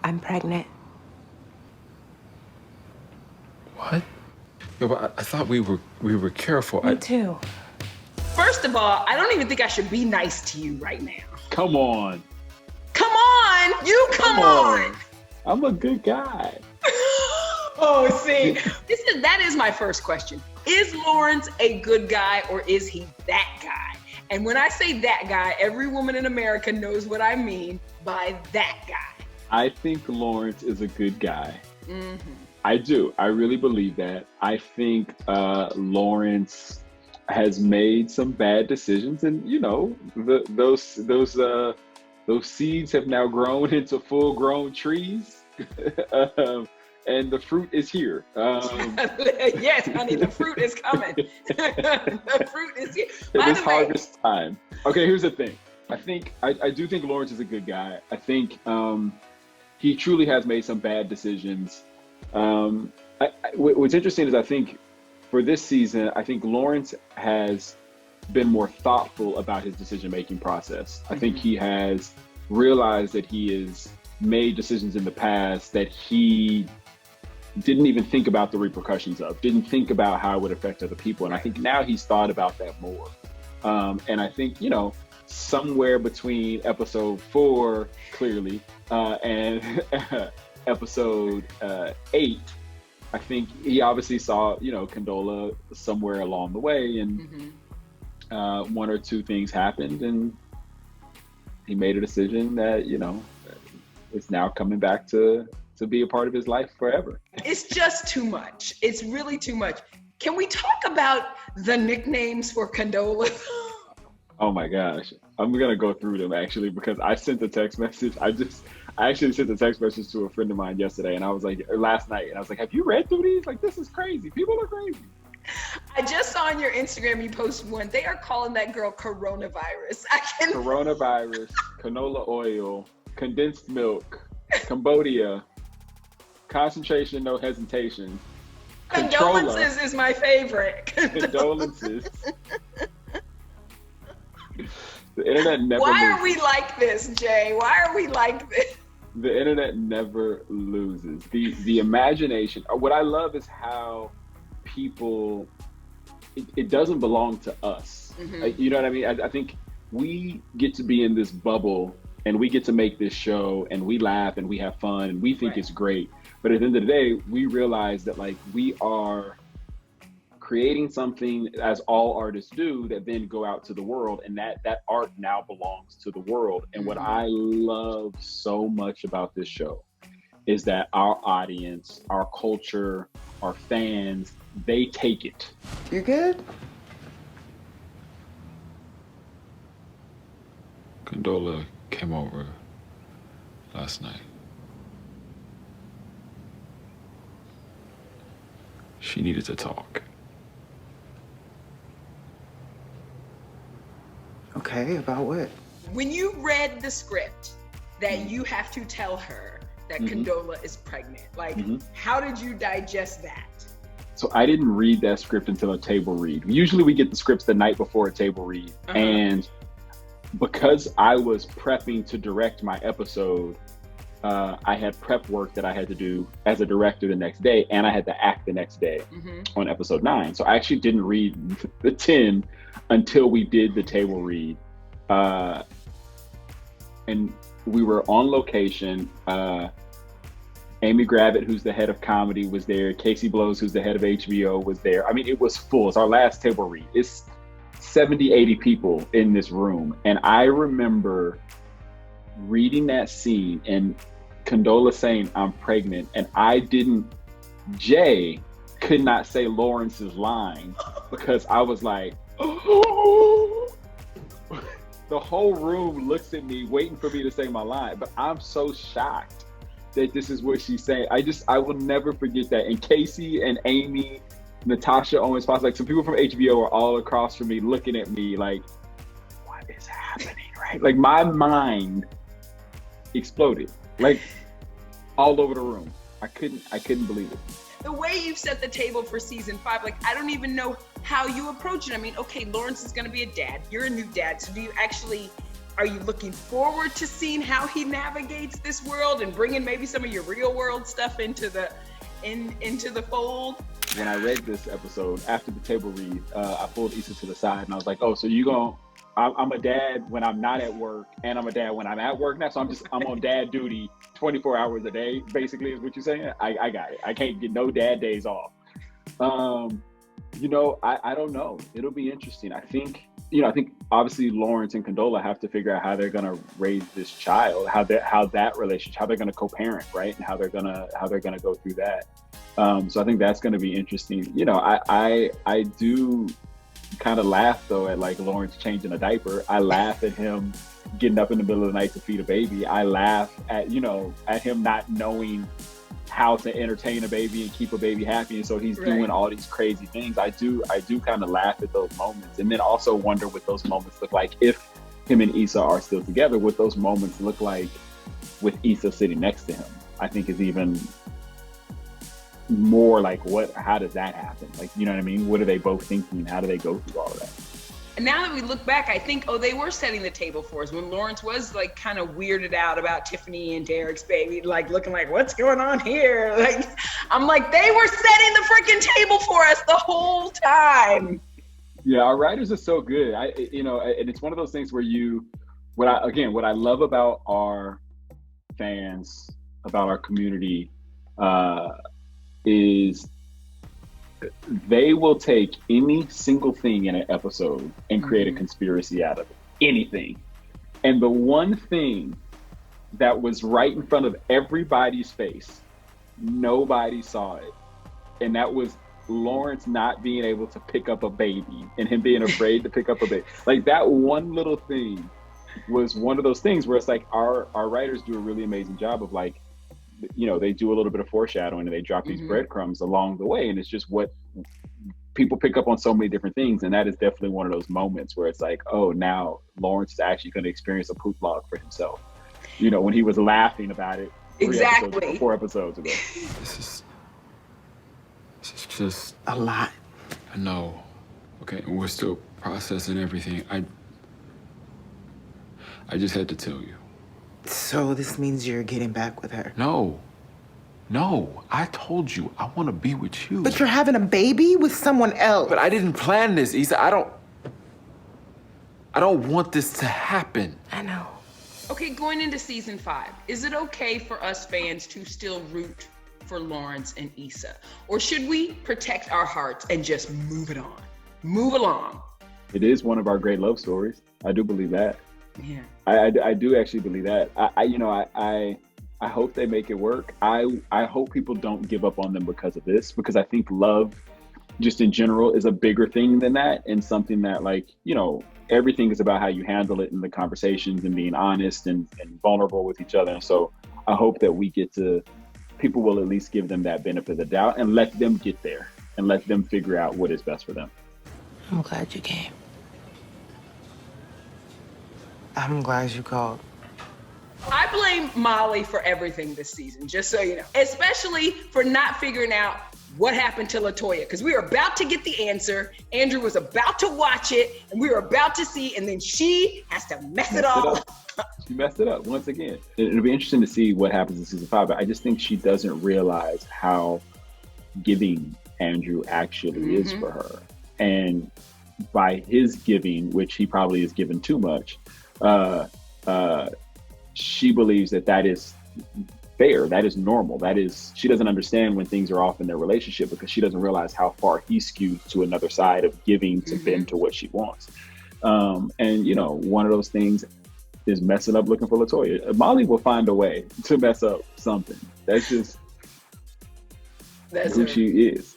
I'm pregnant. What? Yo, but I thought we were careful. Me too. First of all, I don't even think I should be nice to you right now. Come on. Come on! You come on! I'm a good guy. Oh, see, that is my first question. Is Lawrence a good guy or is he that guy? And when I say that guy, every woman in America knows what I mean by that guy. I think Lawrence is a good guy. Mm-hmm. I do. I really believe that. I think Lawrence has made some bad decisions, and you know, those seeds have now grown into full-grown trees, and the fruit is here. Yes, honey, the fruit is coming. The fruit is here. It is harvest time. Okay, here's the thing. I do think Lawrence is a good guy. I think he truly has made some bad decisions. What's interesting is I think for this season, I think Lawrence has been more thoughtful about his decision-making process. I think he has realized that he has made decisions in the past that he didn't even think about the repercussions of, didn't think about how it would affect other people. And I think now he's thought about that more. And I think, you know, somewhere between episode 4, clearly, and episode 8, I think he obviously saw, you know, Condola somewhere along the way, and one or two things happened, and he made a decision that, you know, is now coming back to be a part of his life forever. It's just too much. It's really too much. Can we talk about the nicknames for Condola? Oh my gosh. I'm going to go through them actually, because I sent a text message. I actually sent a text message to a friend of mine yesterday, and I was like, last night, and I was like, have you read through these? Like, this is crazy. People are crazy. I just saw on your Instagram, you posted one. They are calling that girl coronavirus. Coronavirus, canola oil, condensed milk, Cambodia, concentration, no hesitation. Condolences is my favorite. Condolences. The internet never Why loses. are we like this, Jay? Why are we like this? The internet never loses. The imagination. What I love is how people, it doesn't belong to us. You know what I mean? I think we get to be in this bubble, and we get to make this show, and we laugh and we have fun and we think it's great. But at the end of the day, we realize that like we are creating something, as all artists do, that then go out to the world, and that art now belongs to the world. And what I love so much about this show is that our audience, our culture, our fans, they take it. You good? Condola came over last night. She needed to talk. Okay, about what? When you read the script that you have to tell her that Condola is pregnant, like, how did you digest that? So I didn't read that script until a table read. Usually we get the scripts the night before a table read. And because I was prepping to direct my episode, I had prep work that I had to do as a director the next day, and I had to act the next day on episode 9. So I actually didn't read the 10 until we did the table read. And we were on location. Amy Gravitt, who's the head of comedy, was there. Casey Blows, who's the head of HBO, was there. I mean, it was full. It's our last table read. It's 70, 80 people in this room. And I remember reading that scene and Condola saying, "I'm pregnant." And Jay could not say Lawrence's line because I was like, oh. The whole room looks at me waiting for me to say my line, but I'm so shocked that this is what she's saying. I will never forget that. And Casey and Amy, Natasha Owens Fox, like some people from HBO are all across from me looking at me like, what is happening, right? Like my mind exploded, like all over the room. I couldn't believe it. The way you've set the table for season 5, like I don't even know how you approach it. I mean, okay, Lawrence is gonna be a dad. You're a new dad. So do you actually Are you looking forward to seeing how he navigates this world and bringing maybe some of your real world stuff into the fold? When I read this episode, after the table read, I pulled Issa to the side and I was like, oh, so I'm a dad when I'm not at work, and I'm a dad when I'm at work now. So I'm on dad duty 24 hours a day, basically, is what you're saying. I got it. I can't get no dad days off. I don't know. It'll be interesting. I think obviously Lawrence and Condola have to figure out how they're gonna raise this child, how that relationship, how they're gonna co-parent, right, and how they're gonna go through that. So I think that's gonna be interesting. I do kind of laugh though at like Lawrence changing a diaper. I laugh at him getting up in the middle of the night to feed a baby. I laugh at him not knowing how to entertain a baby and keep a baby happy, and so he's doing all these crazy things. I do kind of laugh at those moments, and then also wonder what those moments look like if him and Issa are still together. What those moments look like with Issa sitting next to him, I think is even more like, how does that happen? Like, you know what I mean? What are they both thinking? How do they go through all of that? And now that we look back, I think, they were setting the table for us when Lawrence was like kind of weirded out about Tiffany and Derek's baby, like looking like, what's going on here? Like, I'm like, they were setting the freaking table for us the whole time. Yeah, our writers are so good. And it's one of those things where what I love about our fans, about our community, is they will take any single thing in an episode and create a conspiracy out of it. Anything. And the one thing that was right in front of everybody's face, nobody saw it. And that was Lawrence not being able to pick up a baby and him being afraid to pick up a baby. Like, that one little thing was one of those things where it's like our writers do a really amazing job of like, they do a little bit of foreshadowing and they drop these breadcrumbs along the way. And it's just what people pick up on so many different things. And that is definitely one of those moments where it's like, oh, now Lawrence is actually going to experience a poop log for himself. When he was laughing about it. Exactly. 4 episodes ago. This is just A lot. I know. Okay, we're still processing everything. I just had to tell you. So this means you're getting back with her? No, I told you I want to be with you. But you're having a baby with someone else. But I didn't plan this, Issa. I don't want this to happen. I know. Okay, going into season 5, is it okay for us fans to still root for Lawrence and Issa? Or should we protect our hearts and just move it on? Move along. It is one of our great love stories. I do believe that. Yeah. I do actually believe that. I hope they make it work. I hope people don't give up on them because of this, because I think love just in general is a bigger thing than that, and something that, like, everything is about how you handle it in the conversations and being honest and vulnerable with each other. And so I hope that people will at least give them that benefit of the doubt and let them get there and let them figure out what is best for them. I'm glad you came. I'm glad you called. I blame Molly for everything this season, just so you know, especially for not figuring out what happened to LaToya, because we were about to get the answer. Andrew was about to watch it, and we were about to see, and then she has to mess it all up. She messed it up once again. It'll be interesting to see what happens in season 5, but I just think she doesn't realize how giving Andrew actually is for her. And by his giving, which he probably is given too much, she believes that is fair, that is normal, she doesn't understand when things are off in their relationship, because she doesn't realize how far he skewed to another side of giving to bend to what she wants. And one of those things is messing up looking for LaToya. Molly will find a way to mess up something. That's who she is.